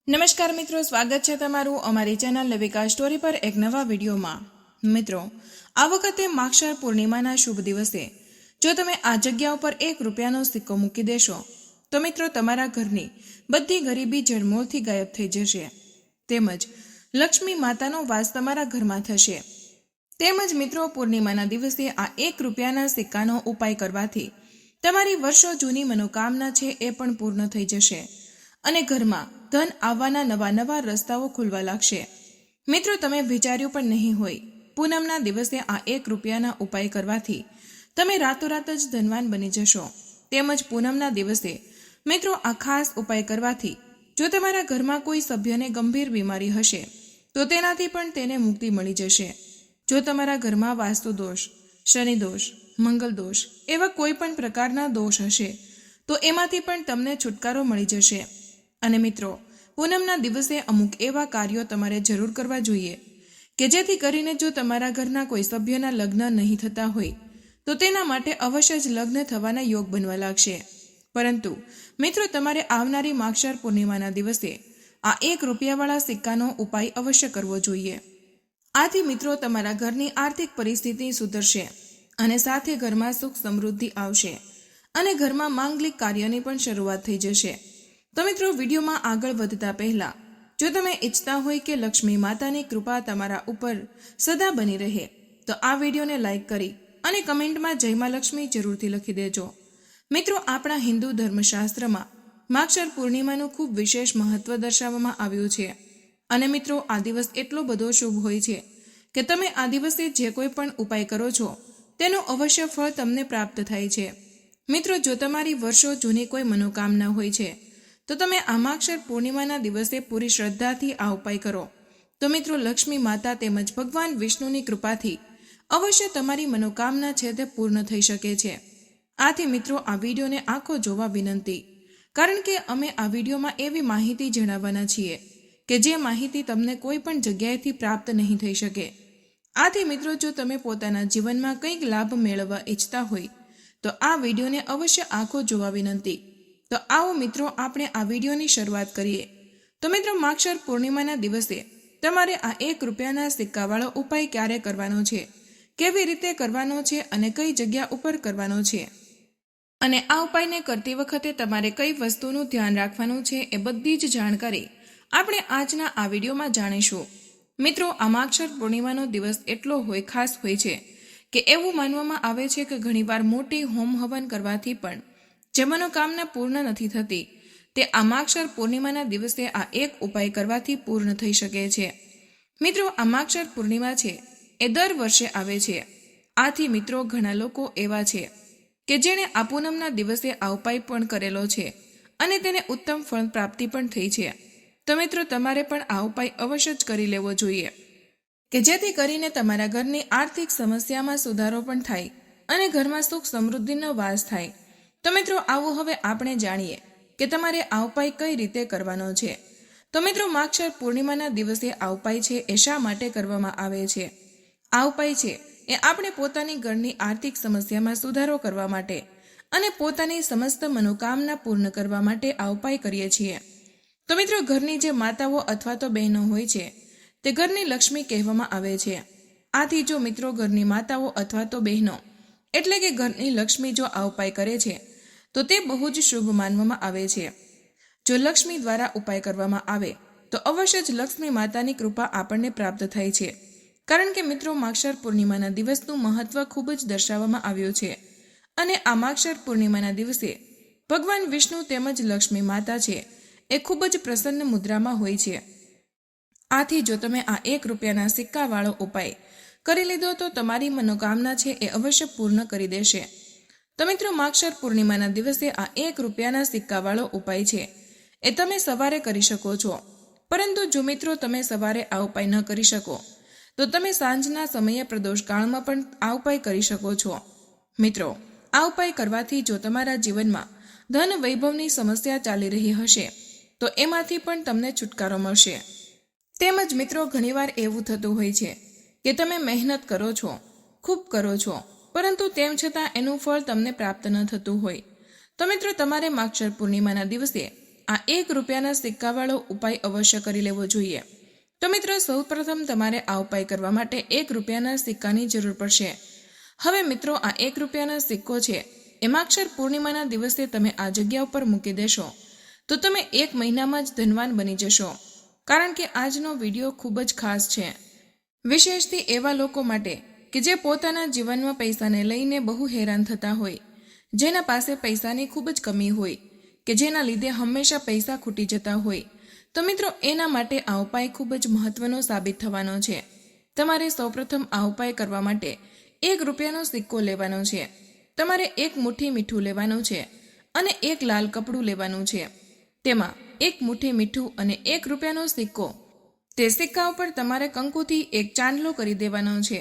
નમસ્કાર મિત્રો, સ્વાગત છે તમારું અમારી ચેનલ લવિકા સ્ટોરી પર એક નવા વિડીયોમાં। મિત્રો, આ વખતે માગશર પૂર્ણિમાના શુભ દિવસે જો તમે આ જગ્યા ઉપર ₹1નો સિક્કો મૂકી દેશો તો મિત્રો તમારા ઘરની બધી ગરીબી જડમૂળથી ગાયબ થઈ જશે, તેમજ લક્ષ્મી માતાનો વાસ તમારા ઘરમાં થશે। તેમજ મિત્રો, પૂર્ણિમાના દિવસે આ ₹1ના સિક્કાનો ઉપાય કરવાથી તમારી વર્ષો જૂની મનોકામના છે એ પણ પૂર્ણ થઈ જશે અને ઘરમાં ધન આવવાના નવા નવા રસ્તાઓ ખુલવા લાગશે। મિત્રો, તમે વિચાર્યું પણ નહીં હોય, પૂનમના દિવસે આ ₹1ના ઉપાય કરવાથી તમે રાતોરાત જ ધનવાન બની જશો। તેમજ પૂનમના દિવસે મિત્રો આ ખાસ ઉપાય કરવાથી જો તમારા ઘરમાં કોઈ સભ્યને ગંભીર બીમારી હશે તો તેનાથી પણ તેને મુક્તિ મળી જશે। જો તમારા ઘરમાં વાસ્તુ દોષ, શનિ દોષ, મંગલ દોષ એવા કોઈ પણ પ્રકારના દોષ હશે તો એમાંથી પણ તમને છુટકારો મળી જશે। અને મિત્રો, પૂનમના દિવસે અમુક એવા કાર્યો તમારે જરૂર કરવા જોઈએ કે જેથી કરીને જો તમારા ઘરના કોઈ સભ્યના લગ્ન નહીં થતા હોય તો તેના માટે અવશ્ય જ લગ્ન થવાના યોગ બનવા લાગશે। પરંતુ મિત્રો, તમારે આવનારી માગશર પૂર્ણિમાના દિવસે આ ₹1વાળા સિક્કાનો ઉપાય અવશ્ય કરવો જોઈએ। આથી મિત્રો, તમારા ઘરની આર્થિક પરિસ્થિતિ સુધરશે અને સાથે ઘરમાં સુખ સમૃદ્ધિ આવશે અને ઘરમાં માંગલિક કાર્યની પણ શરૂઆત થઈ જશે। તો મિત્રો, વિડીયોમાં આગળ વધતા પહેલા જો તમે ઈચ્છતા હોય કે લક્ષ્મી માતાની કૃપા તમારા ઉપર સદા બની રહે તો આ વિડીયોને લાઈક કરી અને કમેન્ટમાં જય માં લક્ષ્મી જરૂરથી લખી દેજો। મિત્રો, આપણા હિન્દુ ધર્મશાસ્ત્રમાં માગશર પૂર્ણિમાનું ખૂબ વિશેષ મહત્વ દર્શાવવામાં આવ્યું છે અને મિત્રો, આ દિવસ એટલો બધો શુભ હોય છે કે તમે આ દિવસે જે કોઈ પણ ઉપાય કરો છો તેનું અવશ્ય ફળ તમને પ્રાપ્ત થાય છે। મિત્રો, જો તમારી વર્ષો જૂની કોઈ મનોકામના હોય છે તો તમે આ માગશર પૂર્ણિમાના દિવસે પૂરી શ્રદ્ધાથી આ ઉપાય કરો તો મિત્રો, લક્ષ્મી માતા તેમજ ભગવાન વિષ્ણુની કૃપાથી અવશ્ય તમારી મનોકામના છે તે પૂર્ણ થઈ શકે છે। આથી મિત્રો, આ વિડીયોને આખો જોવા વિનંતી, કારણ કે અમે આ વિડીયોમાં એવી માહિતી જણાવવાના છીએ કે જે માહિતી તમને કોઈ પણ જગ્યાએથી પ્રાપ્ત નહીં થઈ શકે। આથી મિત્રો, જો તમે પોતાના જીવનમાં કંઈક લાભ મેળવવા ઈચ્છતા હોય તો આ વિડીયોને અવશ્ય આખો જોવા વિનંતી। તો આવો મિત્રો, આપણે આ વિડીયોની શરૂઆત કરીએ। તો મિત્રો, માગશર પૂર્ણિમાના દિવસે તમારે આ ₹1ના સિક્કાવાળો ઉપાય ક્યારે કરવાનો છે, કેવી રીતે કરવાનો છે અને કઈ જગ્યા ઉપર કરવાનો છે અને આ ઉપાયને કરતી વખતે તમારે કઈ વસ્તુનું ધ્યાન રાખવાનું છે એ બધી જ જાણકારી આપણે આજના આ વિડીયોમાં જાણીશું। મિત્રો, આ માગશર પૂર્ણિમાનો દિવસ એટલો ખાસ હોય છે કે એવું માનવામાં આવે છે કે ઘણીવાર મોટી હોમ હવન કરવાથી પણ જે મનોકામના પૂર્ણ નથી થતી તે આ માગશર પૂર્ણિમાના દિવસે આ એક ઉપાય કરવાથી પૂર્ણ થઈ શકે છે। મિત્રો, આ માગશર પૂર્ણિમા છે એ દર વર્ષે આવે છે। આથી મિત્રો, ઘણા લોકો એવા છે કે જેણે આ પૂનમના દિવસે આ ઉપાય પણ કરેલો છે અને તેને ઉત્તમ ફળ પ્રાપ્તિ પણ થઈ છે। તો મિત્રો, તમારે પણ આ ઉપાય અવશ્ય જ કરી લેવો જોઈએ કે જેથી કરીને તમારા ઘરની આર્થિક સમસ્યામાં સુધારો પણ થાય અને ઘરમાં સુખ સમૃદ્ધિનો વાસ થાય। તો મિત્રો, આવો હવે આપણે જાણીએ કે તમારે આ ઉપાય કઈ રીતે કરવાનો છે। તો મિત્રો, માગશર પૂર્ણિમાના દિવસે આ ઉપાય છે એ શા માટે કરવામાં આવે છે? આ ઉપાય છે એ આપણે પોતાની ઘરની આર્થિક સમસ્યામાં સુધારો કરવા માટે અને પોતાની સમસ્ત મનોકામના પૂર્ણ કરવા માટે આ ઉપાય કરીએ છીએ। તો મિત્રો, ઘરની જે માતાઓ અથવા તો બહેનો હોય છે તે ઘરની લક્ષ્મી કહેવામાં આવે છે। આથી જો મિત્રો, ઘરની માતાઓ અથવા તો બહેનો એટલે કે ઘરની લક્ષ્મી જો આ ઉપાય કરે છે તો તે બહુ જ શુભ માનવામાં આવે છે। જો લક્ષ્મી દ્વારા ઉપાય કરવામાં આવે તો અવશ્ય જ લક્ષ્મી માતાની કૃપા આપણને પ્રાપ્ત થાય છે, કારણ કે મિત્રો, માગશર પૂર્ણિમાના દિવસનું મહત્વ ખૂબ જ દર્શાવવામાં આવ્યું છે અને આ માગશર પૂર્ણિમાના દિવસે ભગવાન વિષ્ણુ તેમજ લક્ષ્મી માતા છે એ ખૂબ જ પ્રસન્ન મુદ્રામાં હોય છે। આથી જો તમે આ ₹1ના સિક્કાવાળો ઉપાય કરી લીધો તો તમારી મનોકામના છે એ અવશ્ય પૂર્ણ કરી દેશે। તો મિત્રો, માગશર પૂર્ણિમાના દિવસે આ ₹1ના સિક્કાવાળો ઉપાય છે એ તમે સવારે કરી શકો છો, પરંતુ જો મિત્રો તમે સવારે આ ઉપાય ન કરી શકો તો તમે સાંજના સમયે પ્રદોષકાળમાં પણ આ ઉપાય કરી શકો છો। મિત્રો, આ ઉપાય કરવાથી જો તમારા જીવનમાં ધન વૈભવની સમસ્યા ચાલી રહી હશે તો એમાંથી પણ તમને છુટકારો મળશે। તેમજ મિત્રો, ઘણીવાર એવું થતું હોય છે કે તમે મહેનત કરો છો, ખૂબ કરો છો, પરંતુ તેમ છતાં એનું ફળ તમને પ્રાપ્ત ન થતું હોય। તો મિત્રો, તમારે માગશર પૂર્ણિમાના દિવસે આ 1 રૂપિયાના સિક્કાવાળો ઉપાય અવશ્ય કરી લેવો જોઈએ. તો મિત્રો સૌપ્રથમ તમારે આ ઉપાય કરવા માટે 1 રૂપિયાના સિક્કાની જરૂર પડશે. હવે મિત્રો આ 1 રૂપિયાનો સિક્કો છે એ માગશર પૂર્ણિમાના દિવસે તમે આ જગ્યા ઉપર મૂકી દેશો તો તમે 1 મહિનામાં જ ધનવાન બની જશો. કારણ કે આજનો વિડીયો ખૂબ જ ખાસ છે, વિશેષથી એવા લોકો માટે કે જે પોતાના જીવનમાં પૈસાને લઈને બહુ હેરાન થતા હોય, જેના પાસે પૈસાની ખૂબ જ કમી હોય કે જેના લીધે હંમેશા પૈસા ખૂટી જતા હોય. તો મિત્રો એના માટે આ ઉપાય ખૂબ જ મહત્વનો સાબિત થવાનો છે. તમારે સૌપ્રથમ આ ઉપાય કરવા માટે 1 રૂપિયાનો સિક્કો લેવાનો છે. તમારે 1 મુઠ્ઠી મીઠું લેવાનું છે અને 1 લાલ કપડું લેવાનું છે. તેમાં 1 મુઠ્ઠી મીઠું અને 1 રૂપિયાનો સિક્કો, તે સિક્કા ઉપર તમારે કંકુથી 1 ચાંદલો કરી દેવાનો છે.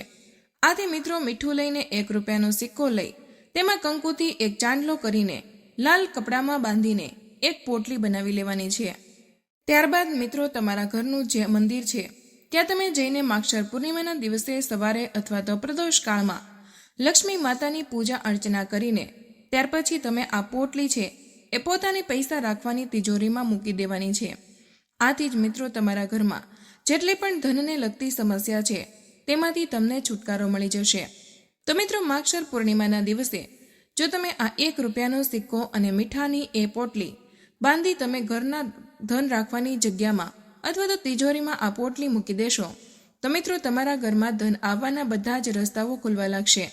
આથી મિત્રો મીઠું લઈને 1 રૂપિયાનો સિક્કો લઈ તેમાં કંકુથી 1 ચાંદલો કરીને લાલ કપડામાં બાંધીને 1 પોટલી બનાવી લેવાની છે. ત્યારબાદ મિત્રો તમારા ઘરનું જે મંદિર છે ત્યાં તમે જઈને માગશર પૂર્ણિમાના દિવસે સવારે અથવા તો પ્રદોષ કાળમાં લક્ષ્મી માતાની પૂજા અર્ચના કરીને ત્યાર પછી તમે આ પોટલી છે એ પોતાની પૈસા રાખવાની તિજોરીમાં મૂકી દેવાની છે. આથી જ મિત્રો તમારા ઘરમાં જેટલી પણ ધનને લગતી સમસ્યા છે તેમાંથી તમને છુટકારો મળી જશે. તો મિત્રો માગશર પૂર્ણિમાના દિવસે જો તમે આ 1 રૂપિયાનો સિક્કો અને મીઠાની એ પોટલી બાંધી તમે ઘરના ધન રાખવાની જગ્યામાં અથવા તો તિજોરીમાં આ પોટલી મૂકી દેશો તો મિત્રો તમારા ઘરમાં ધન આવવાના બધા જ રસ્તાઓ ખુલવા લાગશે.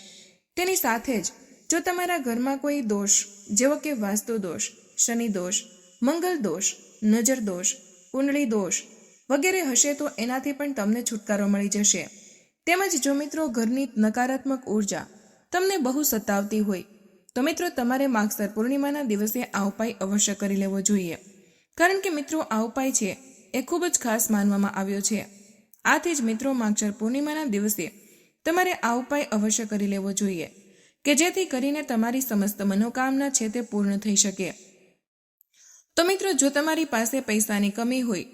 તેની સાથે જ જો તમારા ઘરમાં કોઈ દોષ જેવો કે વાસ્તુ દોષ, શનિ દોષ, મંગલ દોષ, નજર દોષ, કુંડળી દોષ વગેરે હશે તો એનાથી પણ તમને છુટકારો મળી જશે. તેમજ જો મિત્રો ઘરની નકારાત્મક ઉર્જા તમને બહુ સતાવતી હોય તો મિત્રો તમારે માગશર પૂર્ણિમાના દિવસે આ ઉપાય અવશ્ય કરી લેવો જોઈએ. કારણ કે મિત્રો આ ઉપાય છે એ ખૂબ જ ખાસ માનવામાં આવ્યો છે. આથી જ મિત્રો માગશર પૂર્ણિમાના દિવસે તમારે આ ઉપાય અવશ્ય કરી લેવો જોઈએ કે જેથી કરીને તમારી સમસ્ત મનોકામના છે તે પૂર્ણ થઈ શકે. તો મિત્રો જો તમારી પાસે પૈસાની કમી હોય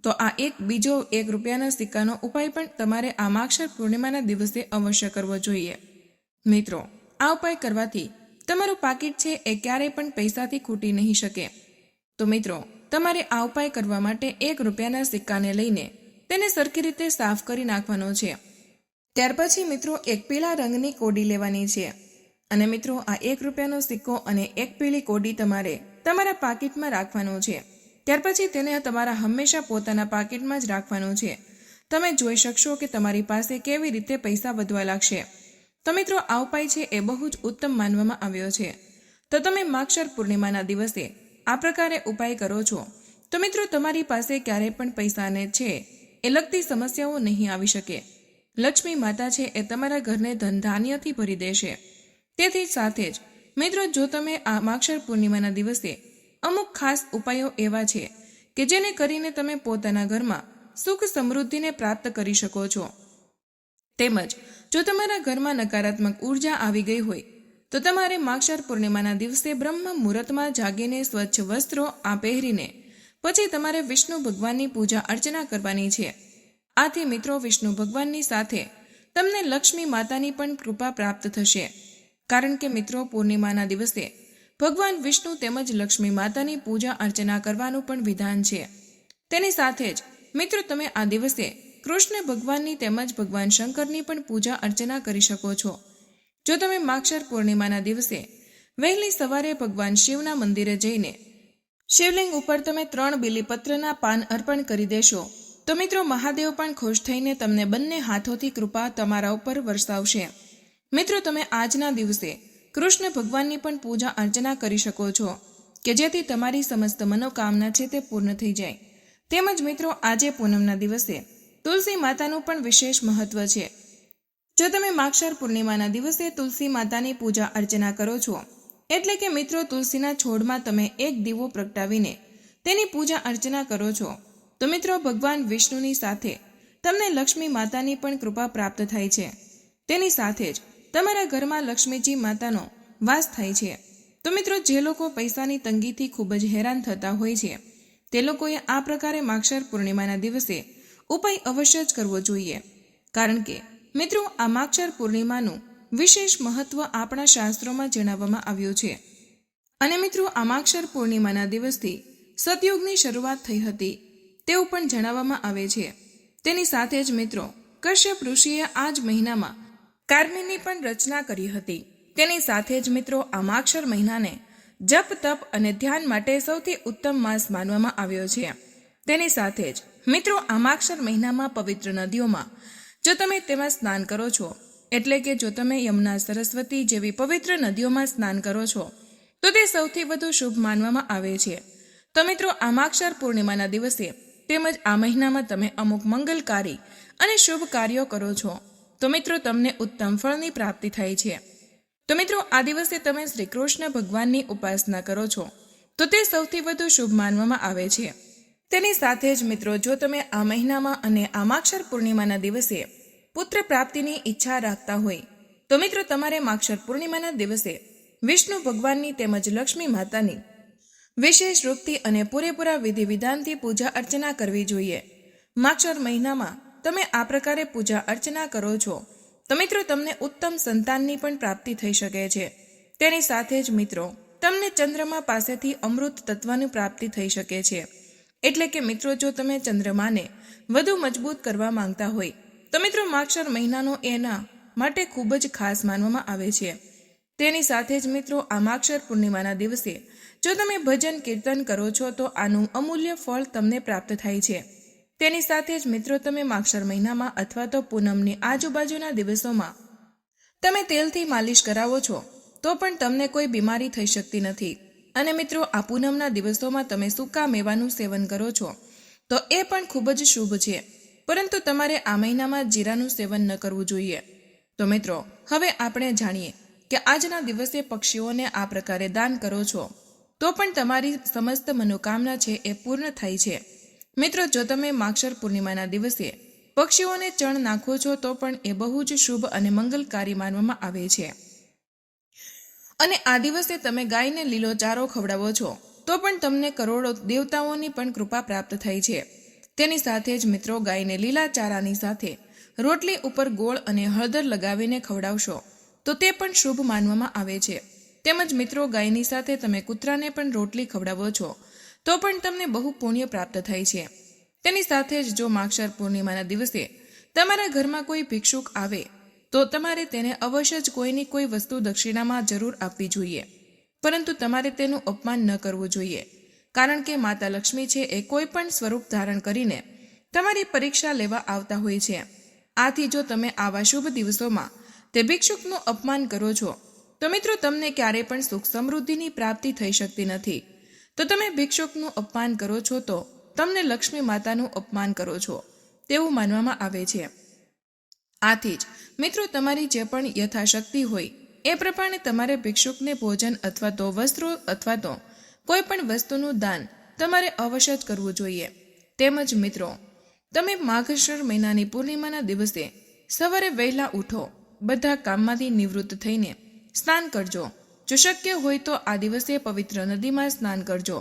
તો આ બીજો 1 રૂપિયાના સિક્કાનો ઉપાય પણ તમારે આ માગશર પૂર્ણિમાના દિવસે અવશ્ય કરવો જોઈએ. મિત્રો આ ઉપાય કરવાથી તમારું પાકીટ છે એ ક્યારેય પણ પૈસાથી ખૂટી નહીં શકે. તો મિત્રો તમારે આ ઉપાય કરવા માટે 1 રૂપિયાના સિક્કાને લઈને તેને સરખી રીતે સાફ કરી નાખવાનો છે. ત્યાર પછી મિત્રો 1 પીળા રંગની કોડી લેવાની છે અને મિત્રો આ 1 રૂપિયાનો સિક્કો અને 1 પીળી કોડી તમારે તમારા પાકીટમાં રાખવાનો છે. ત્યાર પછી તેને તમારા હંમેશા પોતાના પાકીટમાં જ રાખવાનું છે. તમે જોઈ શકશો કે તમારી પાસે કેવી રીતે પૈસા વધવા લાગશે. તો મિત્રો આ ઉપાય છે એ બહુ જ ઉત્તમ માનવામાં આવ્યો છે. તો તમે માગશર પૂર્ણિમાના દિવસે આ પ્રકારે ઉપાય કરો છો તો મિત્રો તમારી પાસે ક્યારેય પણ પૈસાને છે એ લગતી સમસ્યાઓ નહીં આવી શકે. લક્ષ્મી માતા છે એ તમારા ઘરને ધન ધાન્યથી ભરી દેશે. તેથી સાથે જ મિત્રો જો તમે આ માગશર પૂર્ણિમાના દિવસે અમુક ખાસ ઉપાયો એવા છે કે જેને કરીને તમે પોતાના ઘરમાં સુખ સમૃદ્ધિને પ્રાપ્ત કરી શકો છો. તેમજ જો તમારા ઘરમાં નકારાત્મક ઉર્જા આવી ગઈ હોય તો તમારે માગશર પૂર્ણિમાના દિવસે બ્રહ્મ મુહૂર્તમાં જાગીને સ્વચ્છ વસ્ત્રો આ પહેરીને પછી તમારે વિષ્ણુ ભગવાનની પૂજા અર્ચના કરવાની છે. આથી મિત્રો વિષ્ણુ ભગવાનની સાથે તમને લક્ષ્મી માતાની પણ કૃપા પ્રાપ્ત થશે. કારણ કે મિત્રો પૂર્ણિમાના દિવસે ભગવાન વિષ્ણુ તેમજ લક્ષ્મી માતાની પૂજા અર્ચના કરવાનું પણ વિધાન છે. તેની સાથે જ મિત્રો તમે આ દિવસે કૃષ્ણ ભગવાનની તેમજ ભગવાન શંકરની પણ પૂજા અર્ચના કરી શકો છો. જો તમે માગશર પૂર્ણિમાના દિવસે વહેલી સવારે ભગવાન શિવના મંદિરે જઈને શિવલિંગ ઉપર તમે 3 બીલીપત્રના પાન અર્પણ કરી દેશો તો મિત્રો મહાદેવ પણ ખુશ થઈને તમને બંને હાથોથી કૃપા તમારા ઉપર વરસાવશે. મિત્રો તમે આજના દિવસે કૃષ્ણ ભગવાનની પણ પૂજા અર્ચના કરી શકો છો કે જેથી તમારી સમસ્ત મનોકામના છે તે પૂર્ણ થઈ જાય. તેમજ મિત્રો આજે પૂનમના દિવસે તુલસી માતાનું પણ વિશેષ મહત્વ છે. જો તમે માગશર પૂર્ણિમાના દિવસે તુલસી માતાની પૂજા અર્ચના કરો છો એટલે કે મિત્રો તુલસીના છોડમાં તમે 1 દીવો પ્રગટાવીને તેની પૂજા અર્ચના કરો છો તો મિત્રો ભગવાન વિષ્ણુની સાથે તમને લક્ષ્મી માતાની પણ કૃપા પ્રાપ્ત થાય છે. તેની સાથે જ તમારા ઘરમાં લક્ષ્મીજી માતાનો વાસ થાય છે. તો મિત્રો જે લોકો પૈસાની તંગીથી ખૂબ જ હેરાન થતા હોય છે તે લોકોએ આ પ્રકારે માગશર પૂર્ણિમાના દિવસે ઉપાય અવશ્ય જ કરવો જોઈએ. કારણ કે મિત્રો આ માગશર પૂર્ણિમાનું વિશેષ મહત્વ આપણા શાસ્ત્રોમાં જણાવવામાં આવ્યું છે. અને મિત્રો આ માગશર પૂર્ણિમાના દિવસથી સતયુગની શરૂઆત થઈ હતી તેવું પણ જણાવવામાં આવે છે. તેની સાથે જ મિત્રો કશ્યપ ઋષિએ આ જ મહિનામાં કાર્મીની પણ રચના કરી હતી. તેની સાથે જ મિત્રો આ માગશર મહિનાને જપ તપ અને ધ્યાન માટે સૌથી ઉત્તમ માસ માનવામાં આવ્યો છે. તેની સાથે જ મિત્રો આ માગશર મહિનામાં પવિત્ર નદીઓમાં જો તમે તેમાં સ્નાન કરો છો, એટલે કે જો તમે યમુના, સરસ્વતી જેવી પવિત્ર નદીઓમાં સ્નાન કરો છો તો તે સૌથી વધુ શુભ માનવામાં આવે છે. તો મિત્રો આ માગશર પૂર્ણિમાના દિવસે તેમજ આ મહિનામાં તમે અમુક મંગલકારી અને શુભ કાર્યો કરો છો તો મિત્રો તમને ઉત્તમ ફળની પ્રાપ્તિ થાય છે. તો મિત્રો આ દિવસે તમે શ્રી કૃષ્ણ ભગવાનની ઉપાસના કરો છો તો તે સૌથી વધુ શુભ માનવામાં આવે છે. તેની સાથે જ મિત્રો જો તમે આ મહિનામાં અને આ માગશર પૂર્ણિમાના દિવસે પુત્ર પ્રાપ્તિની ઈચ્છા રાખતા હોય તો મિત્રો તમારે માગશર પૂર્ણિમાના દિવસે વિષ્ણુ ભગવાનની તેમજ લક્ષ્મી માતાની વિશેષ રૂપથી અને પૂરેપૂરા વિધિ વિધાનથી પૂજા અર્ચના કરવી જોઈએ. માગશર મહિનામાં તમે આ પ્રકારે પૂજા અર્ચના કરો છો તો મિત્રો તમને ઉત્તમ સંતાનની પણ પ્રાપ્તિ થઈ શકે છે. તેની સાથે જ મિત્રો તમને ચંદ્રમા પાસેથી અમૃત તત્વની પ્રાપ્તિ થઈ શકે છે. એટલે કે મિત્રો જો તમે ચંદ્રમાને વધુ મજબૂત કરવા માંગતા હોય તો મિત્રો માગશર મહિનાનો એના માટે ખૂબ જ ખાસ માનવામાં આવે છે. તેની સાથે જ મિત્રો આ માગશર પૂર્ણિમાના દિવસે જો તમે ભજન કીર્તન કરો છો તો આનું અમૂલ્ય ફળ તમને પ્રાપ્ત થાય છે. તેની સાથે જ મિત્રો તમે માગશર મહિનામાં અથવા તો પૂનમની આજુબાજુના દિવસોમાં તમે તેલથી માલિશ કરાવો છો તો પણ તમને કોઈ બીમારી થઈ શકતી નથી. અને મિત્રો આ પૂનમના દિવસોમાં તમે સૂકા મેવાનું સેવન કરો છો તો એ પણ ખૂબ જ શુભ છે. પરંતુ તમારે આ મહિનામાં જીરાનું સેવન ન કરવું જોઈએ. તો મિત્રો હવે આપણે જાણીએ કે આજના દિવસે પક્ષીઓને આ પ્રકારે દાન કરો છો તો પણ તમારી સમસ્ત મનોકામના છે એ પૂર્ણ થાય છે. મિત્રો જો તમે માગશર પૂર્ણિમાના દિવસે પક્ષીઓને ચણ નાખો છો તો પણ એ બહુ જ શુભ અને મંગલકારી માનવામાં આવે છે. અને આ દિવસે તમે ગાયને લીલો ચારો ખવડાવો છો તો પણ તમને કરોડો દેવતાઓની પણ કૃપા પ્રાપ્ત થાય છે. તેની સાથે જ મિત્રો ગાયને લીલા ચારાની સાથે રોટલી ઉપર ગોળ અને હળદર લગાવીને ખવડાવશો તો તે પણ શુભ માનવામાં આવે છે. તેમજ મિત્રો ગાયની સાથે તમે કૂતરાને પણ રોટલી ખવડાવો છો તો પણ તમને બહુ પુણ્ય પ્રાપ્ત થાય છે. તેની સાથે જ જો માગશર પૂર્ણિમાના દિવસે તમારા ઘરમાં કોઈ ભિક્ષુક આવે તો તમારે તેને અવશ્ય જ કોઈની કોઈ વસ્તુ દક્ષિણામાં જરૂર આપવી જોઈએ. પરંતુ તમારે તેનું અપમાન ન કરવું જોઈએ, કારણ કે માતા લક્ષ્મી છે એ કોઈ પણ સ્વરૂપ ધારણ કરીને તમારી પરીક્ષા લેવા આવતા હોય છે. આથી જો તમે આવા શુભ દિવસોમાં તે ભિક્ષુકનું અપમાન કરો છો તો મિત્રો તમને ક્યારેય પણ સુખ સમૃદ્ધિની પ્રાપ્તિ થઈ શકતી નથી. તો તમે ભિક્ષુકનું અપમાન કરો છો તો તમને લક્ષ્મી માતાનું અપમાન કરો છો તેવું માનવામાં આવે છે. આથી જ મિત્રો તમારી જે પણ યથાશક્તિ હોય એ પ્રમાણે તમારે ભિક્ષુકને ભોજન અથવા તો વસ્ત્રો અથવા તો કોઈ પણ વસ્તુનું દાન તમારે અવશ્ય જ કરવું જોઈએ. તેમજ મિત્રો તમે માગશર મહિનાની પૂર્ણિમાના દિવસે સવારે વહેલા ઉઠો, બધા કામમાંથી નિવૃત્ત થઈને સ્નાન કરજો. જો શક્ય હોય તો આ દિવસે પવિત્ર નદીમાં સ્નાન કરજો.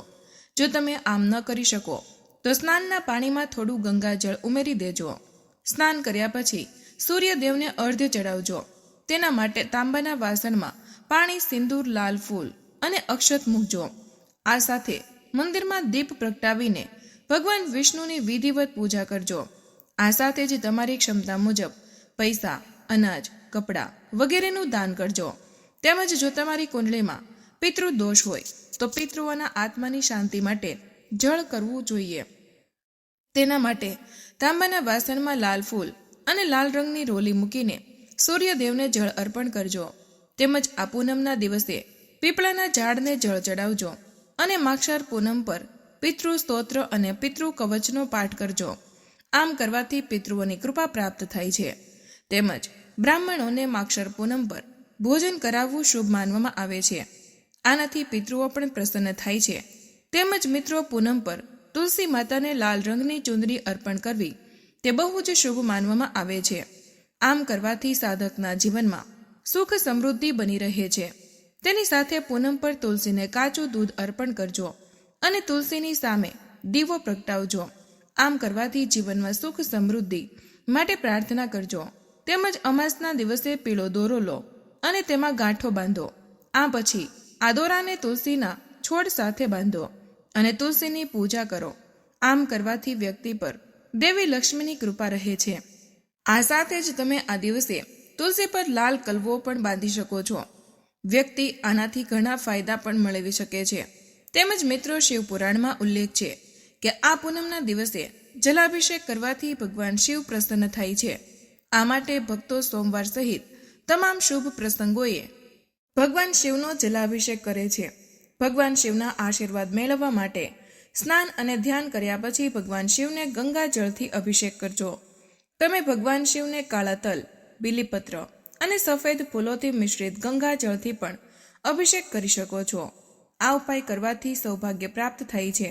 જો તમે આમ ન કરી શકો તો સ્નાનના પાણીમાં થોડું ગંગાજળ ઉમેરી દેજો. સ્નાન કર્યા પછી સૂર્યદેવને અર્ધ્ય ચડાવજો. તેના માટે તાંબાના વાસણમાં પાણી, સિંદૂર, લાલ ફૂલ અને અક્ષત મૂકજો. આ સાથે મંદિરમાં દીપ પ્રગટાવીને ભગવાન વિષ્ણુની વિધિવત પૂજા કરજો. આ સાથે જ તમારી ક્ષમતા મુજબ પૈસા, અનાજ, કપડાં વગેરેનું દાન કરજો. તેમજ જો તમારી કુંડળીમાં પિતૃદોષ હોય તો પિતૃઓના આત્માની શાંતિ માટે જળ કરવું જોઈએ. તેના માટે તાંબાના વાસણમાં લાલ ફૂલ અને લાલ રંગની રોલી મૂકીને સૂર્યદેવને જળ અર્પણ કરજો. તેમજ આ પૂનમના દિવસે પીપળાના ઝાડને જળ ચડાવજો અને માગશર પૂનમ પર પિતૃ સ્તોત્ર અને પિતૃ કવચનો પાઠ કરજો. આમ કરવાથી પિતૃઓની કૃપા પ્રાપ્ત થાય છે. તેમજ બ્રાહ્મણોને માગશર પૂનમ પર ભોજન કરાવવું શુભ માનવામાં આવે છે. આનાથી પિતૃઓ પણ પ્રસન્ન થાય છે. તેમજ મિત્રો પૂનમ પર તુલસી માતાને લાલ રંગની ચુંદડી અર્પણ કરવી તે બહુ જ શુભ માનવામાં આવે છે. આમ કરવાથી સાધકના જીવનમાં સુખ સમૃદ્ધિ બની રહે છે. તેની સાથે પૂનમ પર તુલસીને કાચું દૂધ અર્પણ કરજો અને તુલસીની સામે દીવો પ્રગટાવજો. આમ કરવાથી જીવનમાં સુખ સમૃદ્ધિ માટે પ્રાર્થના કરજો. તેમજ અમાસના દિવસે પીળો દોરો લો અને તેમાં ગાંઠો બાંધો. આ પછી આ દોરાને તુલસીના છોડ સાથે બાંધો અને તુલસીની પૂજા કરો. આમ કરવાથી વ્યક્તિ પર દેવી લક્ષ્મીની કૃપા રહે છે. આ સાથે જ તમે આ દિવસે તુલસી પર લાલ કલવો પણ બાંધી શકો છો. વ્યક્તિ આનાથી ઘણા ફાયદા પણ મેળવી શકે છે. તેમજ મિત્રો, શિવપુરાણમાં ઉલ્લેખ છે કે આ પૂનમના દિવસે જલાભિષેક કરવાથી ભગવાન શિવ પ્રસન્ન થાય છે. આ માટે ભક્તો સોમવાર સહિત તમામ શુભ પ્રસંગોએ ભગવાન શિવનો જલાભિષેક કરે છે. ભગવાન શિવના આશીર્વાદ મેળવવા માટે સ્નાન અને ધ્યાન કર્યા પછી ભગવાન શિવને ગંગા જળથી અભિષેક કરજો. તમે ભગવાન શિવને કાળા તલ, બીલીપત્ર અને સફેદ ફૂલોથી મિશ્રિત ગંગા જળથી પણ અભિષેક કરી શકો છો. આ ઉપાય કરવાથી સૌભાગ્ય પ્રાપ્ત થાય છે.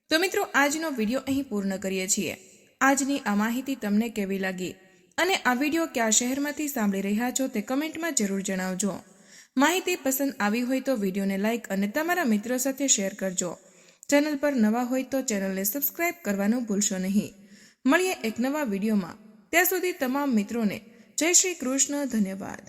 તો મિત્રો, આજનો વિડીયો અહીં પૂર્ણ કરીએ છીએ. આજની આ માહિતી તમને કેવી લાગી અને આ વિડીયો કયા શહેરમાંથી સાંભળી રહ્યા છો તે કમેન્ટમાં જરૂર જણાવજો. માહિતી પસંદ આવી હોય તો વિડીયોને લાઇક અને તમારા મિત્રો સાથે શેર કરજો. ચેનલ પર નવા હોય તો ચેનલને સબસ્ક્રાઇબ કરવાનું ભૂલશો નહીં. મળીએ એક નવા વિડીયોમાં. ત્યાં સુધી તમામ મિત્રોને જય શ્રી કૃષ્ણ. ધન્યવાદ.